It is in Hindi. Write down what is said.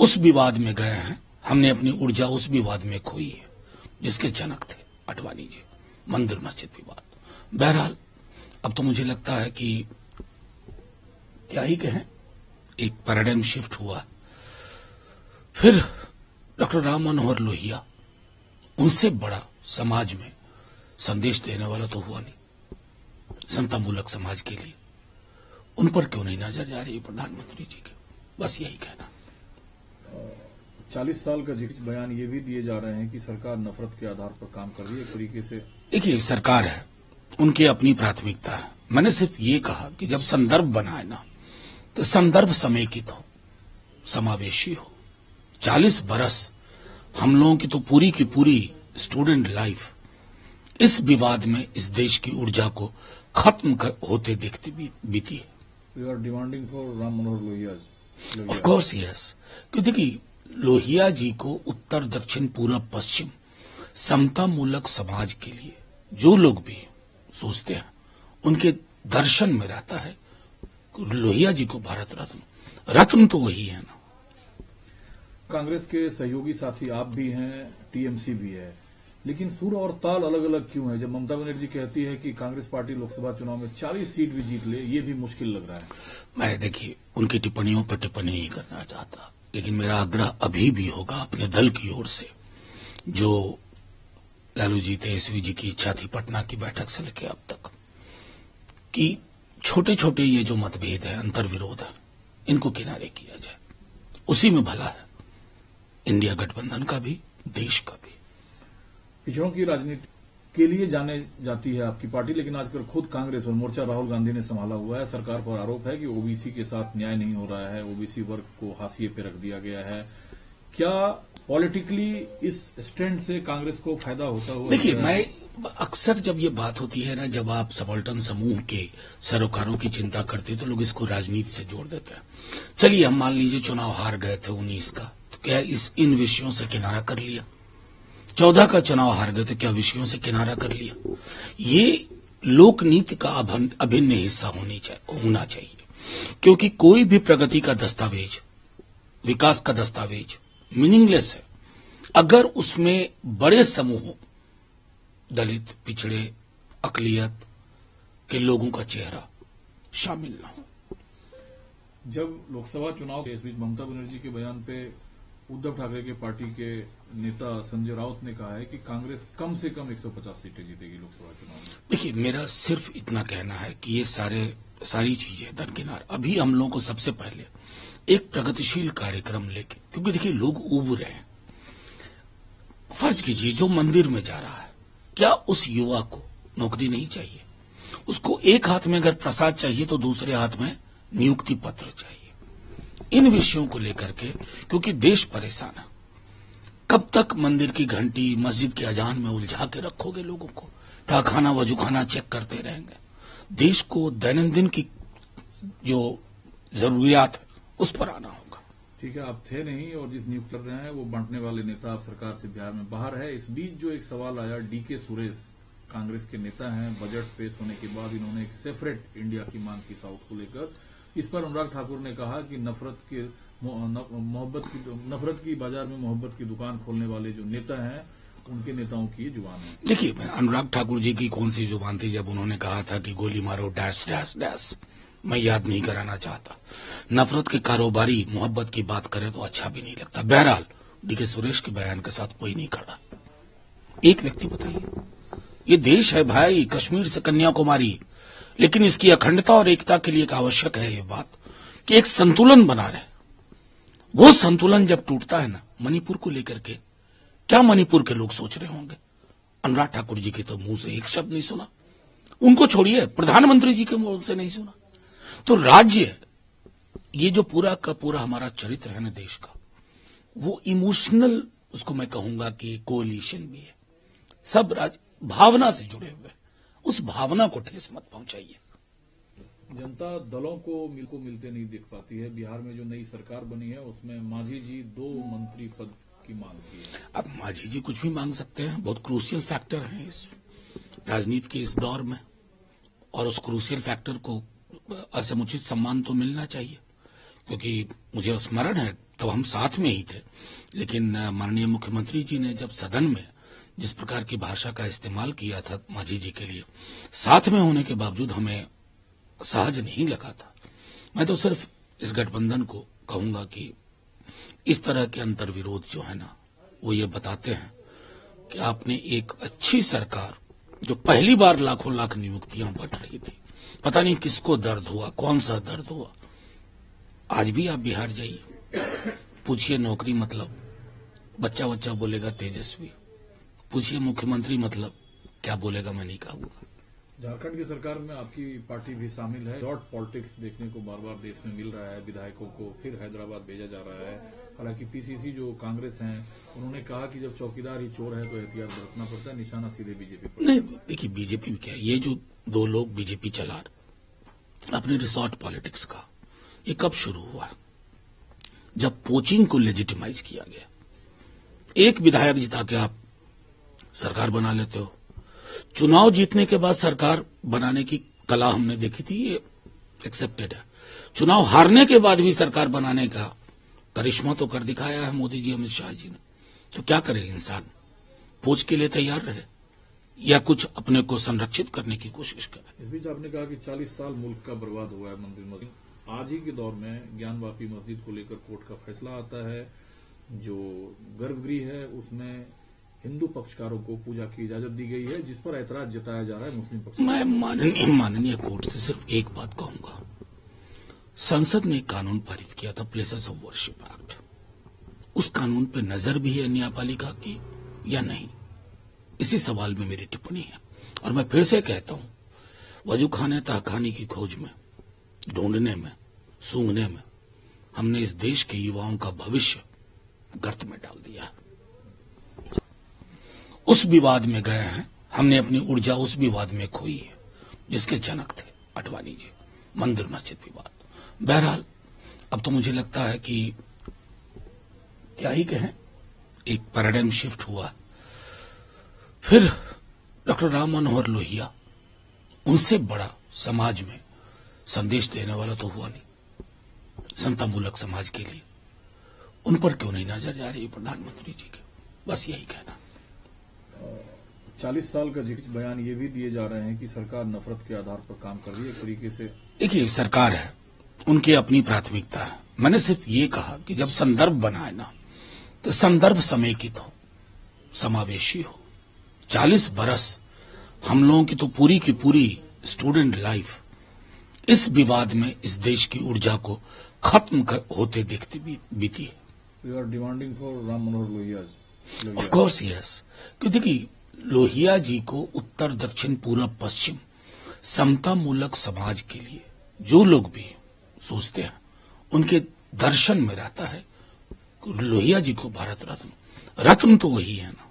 उस विवाद में गए हैं। हमने अपनी ऊर्जा उस विवाद में खोई है जिसके जनक थे अडवाणी जी, मंदिर मस्जिद विवाद। बहरहाल अब तो मुझे लगता है कि क्या ही कहें, एक पैराडाइम शिफ्ट हुआ। फिर डॉक्टर राम मनोहर लोहिया, उनसे बड़ा समाज में संदेश देने वाला तो हुआ नहीं समतामूलक समाज के लिए। उन पर क्यों नहीं नजर जा रही प्रधानमंत्री जी के, बस यही कहना। 40 साल का जिक्र बयान ये भी दिए जा रहे हैं कि सरकार नफरत के आधार पर काम कर रही है एक तरीके से। देखिए, सरकार है, उनकी अपनी प्राथमिकता है। मैंने सिर्फ ये कहा कि जब संदर्भ बनाए ना तो संदर्भ समेकित हो, समावेशी हो। 40 बरस हम लोगों की तो पूरी की पूरी स्टूडेंट लाइफ इस विवाद में इस देश की ऊर्जा को खत्म होते देखते बीती है। You are demanding for Ram Manohar Lohia. Of course yes, क्योंकि देखिए लोहिया जी को उत्तर दक्षिण पूरब पश्चिम समतामूलक समाज के लिए जो लोग भी सोचते हैं उनके दर्शन में रहता है लोहिया जी को भारत रत्न तो वही है ना। कांग्रेस के सहयोगी साथी आप भी हैं, टीएमसी भी है, लेकिन सुर और ताल अलग अलग क्यों है? जब ममता बनर्जी कहती है कि कांग्रेस पार्टी लोकसभा चुनाव में 40 सीट भी जीत ले, ये भी मुश्किल लग रहा है। मैं देखिए उनकी टिप्पणियों पर टिप्पणी नहीं करना चाहता, लेकिन मेरा आग्रह अभी भी होगा अपने दल की ओर से, जो लालू जी तेजस्वी जी की इच्छा थी पटना की बैठक से लेकर अब तक, कि छोटे छोटे ये जो मतभेद है, अंतर्विरोध है, इनको किनारे किया जाए। उसी में भला है इंडिया गठबंधन का भी, देश का भी। पिछड़ों की राजनीति के लिए जाने जाती है आपकी पार्टी, लेकिन आजकल खुद कांग्रेस और मोर्चा राहुल गांधी ने संभाला हुआ है। सरकार पर आरोप है कि ओबीसी के साथ न्याय नहीं हो रहा है, ओबीसी वर्ग को हाशिए पे रख दिया गया है। क्या पॉलिटिकली इस स्टैंड से कांग्रेस को फायदा होता हुआ? देखिए, मैं अक्सर जब ये बात होती है ना, जब आप सबाल्टर्न समूह के सरोकारों की चिंता करते हैं तो लोग इसको राजनीति से जोड़ देते हैं। चलिए हम मान लीजिए चुनाव हार गए थे 19 का, तो क्या इन विषयों से किनारा कर लिया? 14 का चुनाव हार गए थे, क्या विषयों से किनारा कर लिया? ये लोकनीति का अभिन्न हिस्सा होना चाहिए, क्योंकि कोई भी प्रगति का दस्तावेज, विकास का दस्तावेज मीनिंगलेस है अगर उसमें बड़े समूहों, दलित, पिछड़े, अकलियत के लोगों का चेहरा शामिल न हो। जब लोकसभा चुनाव के इस बीच ममता बनर्जी के बयान पे उद्धव ठाकरे के पार्टी के नेता संजय राउत ने कहा है कि कांग्रेस कम से कम 150 सीटें जीतेगी लोकसभा चुनाव में। देखिए, मेरा सिर्फ इतना कहना है कि ये सारी चीजें दरकिनार, अभी हम लोगों को सबसे पहले एक प्रगतिशील कार्यक्रम लेके, क्योंकि देखिए लोग ऊब रहे हैं। फर्ज कीजिए जो मंदिर में जा रहा है, क्या उस युवा को नौकरी नहीं चाहिए? उसको एक हाथ में अगर प्रसाद चाहिए तो दूसरे हाथ में नियुक्ति पत्र चाहिए। इन विषयों को लेकर के, क्योंकि देश परेशान है। कब तक मंदिर की घंटी, मस्जिद के अजान में उलझा के रखोगे लोगों को? तहखाना वजूखाना चेक करते रहेंगे? देश को दैनंदिन की जो जरूरियात है उस पर आना होगा। ठीक है, आप थे नहीं और जिस नियुक्त कर रहे हैं वो बांटने वाले नेता आप सरकार से बिहार में बाहर है। इस बीच जो एक सवाल आया, डीके सुरेश कांग्रेस के नेता हैं, बजट पेश होने के बाद इन्होंने एक सेपरेट इंडिया की मांग की साउथ को लेकर। इस पर अनुराग ठाकुर ने कहा कि नफरत की बाजार में मोहब्बत की दुकान खोलने वाले जो नेता हैं उनके नेताओं की जुबान है। देखिए, अनुराग ठाकुर जी की कौन सी जुबान थी जब उन्होंने कहा था कि गोली मारो डैश डैश डैश? मैं याद नहीं कराना चाहता। नफरत के कारोबारी मोहब्बत की बात करें तो अच्छा भी नहीं लगता। बहरहाल डीके सुरेश के बयान के साथ कोई नहीं खड़ा। एक व्यक्ति बताइए, ये देश है भाई, कश्मीर से कन्याकुमारी, लेकिन इसकी अखंडता और एकता के लिए एक आवश्यक है ये बात कि एक संतुलन बना रहे। वो संतुलन जब टूटता है ना, मणिपुर को लेकर के क्या मणिपुर के लोग सोच रहे होंगे? अनुराग ठाकुर जी के तो मुंह से एक शब्द नहीं सुना। उनको छोड़िए, प्रधानमंत्री जी के मुंह से नहीं सुना। तो राज्य, ये जो पूरा का पूरा हमारा चरित्र है ना देश का, वो इमोशनल, उसको मैं कहूंगा कि कोलिशन भी है। सब राज्य भावना से जुड़े हुए, उस भावना को ठेस मत पहुंचाइए। जनता दलों को मिलते नहीं दिख पाती है। बिहार में जो नई सरकार बनी है उसमें मांझी जी 2 मंत्री पद की मांग की है। अब मांझी जी कुछ भी मांग सकते हैं, बहुत क्रूशियल फैक्टर है इस राजनीति के इस दौर में, और उस क्रूशियल फैक्टर को असमुचित सम्मान तो मिलना चाहिए। क्योंकि मुझे स्मरण है तब हम साथ में ही थे, लेकिन माननीय मुख्यमंत्री जी ने जब सदन में जिस प्रकार की भाषा का इस्तेमाल किया था मांझी जी के लिए, साथ में होने के बावजूद हमें सहज नहीं लगा था। मैं तो सिर्फ इस गठबंधन को कहूंगा कि इस तरह के अंतर्विरोध जो है ना, वो ये बताते हैं कि आपने एक अच्छी सरकार, जो पहली बार लाखों लाख नियुक्तियां बट रही थी, पता नहीं किसको दर्द हुआ, कौन सा दर्द हुआ। आज भी आप बिहार जाइए, पूछिए नौकरी मतलब, बच्चा बच्चा बोलेगा तेजस्वी। पूछिए मुख्यमंत्री मतलब, क्या बोलेगा मैं नहीं कहूंगा। झारखंड की सरकार में आपकी पार्टी भी शामिल है। डॉट पॉलिटिक्स देखने को बार बार देश में मिल रहा है। विधायकों को फिर हैदराबाद भेजा जा रहा है। हालांकि पीसीसी जो कांग्रेस हैं, उन्होंने कहा कि जब चौकीदार ही चोर है तो एहतियात बरतना पड़ता है, निशाना सीधे बीजेपी पर। नहीं, देखिए बीजेपी में क्या है, ये जो दो लोग बीजेपी चला रहे अपने रिसोर्ट पॉलिटिक्स का, ये कब शुरू हुआ? जब पोचिंग को लेजिटिमाइज किया गया। एक विधायक जिता के आप सरकार बना लेते हो। चुनाव जीतने के बाद सरकार बनाने की कला हमने देखी थी, ये एक्सेप्टेड है। चुनाव हारने के बाद भी सरकार बनाने का करिश्मा तो कर दिखाया है मोदी जी, अमित शाह जी ने। तो क्या करे इंसान? पोच के लिए तैयार रहे या कुछ अपने को संरक्षित करने की कोशिश करे? इस बीच आपने कहा कि 40 साल मुल्क का बर्बाद हुआ है मंदिर मस्जिद। आज ही के दौर में ज्ञानवापी मस्जिद को लेकर कोर्ट का फैसला आता है। जो गर्भगृह है उसमें हिंदू पक्षकारों को पूजा की इजाजत दी गई है, जिस पर ऐतराज जताया जा रहा है मुस्लिम पक्ष। मैं माननीय कोर्ट से सिर्फ एक बात कहूंगा, संसद ने एक कानून पारित किया था, प्लेसेस ऑफ वर्शिप एक्ट। उस कानून पे नजर भी है न्यायपालिका की या नहीं, इसी सवाल में मेरी टिप्पणी है। और मैं फिर से कहता हूं, वजू खाने तहखाने की खोज में, ढूंढने में, सूंघने में हमने इस देश के युवाओं का भविष्य गर्त में डाल दिया है। उस विवाद में गए हैं, हमने अपनी ऊर्जा उस विवाद में खोई है जिसके जनक थे अडवाणी जी, मंदिर मस्जिद विवाद। बहरहाल अब तो मुझे लगता है कि क्या ही कहें, एक पैराडाइम शिफ्ट हुआ। फिर डॉक्टर राम मनोहर लोहिया, उनसे बड़ा समाज में संदेश देने वाला तो हुआ नहीं समतामूलक समाज के लिए। उन पर क्यों नहीं नजर जा रही प्रधानमंत्री जी के? बस यही कहना। 40 साल का जिक्र बयान ये भी दिए जा रहे हैं कि सरकार नफरत के आधार पर काम कर रही है एक तरीके से। देखिए सरकार है, उनकी अपनी प्राथमिकता है। मैंने सिर्फ ये कहा कि जब संदर्भ बनाए ना, तो संदर्भ समेकित हो, समावेशी हो। 40 बरस हम लोगों की तो पूरी की पूरी स्टूडेंट लाइफ इस विवाद में इस देश की ऊर्जा को खत्म होते देखते बीती है। You are demanding for Ram Manohar Lohia. Of course yes, क्योंकि देखिए लोहिया जी को उत्तर दक्षिण पूर्व पश्चिम समतामूलक समाज के लिए जो लोग भी सोचते हैं, उनके दर्शन में रहता है लोहिया जी को भारत रत्न। रत्न तो वही है ना।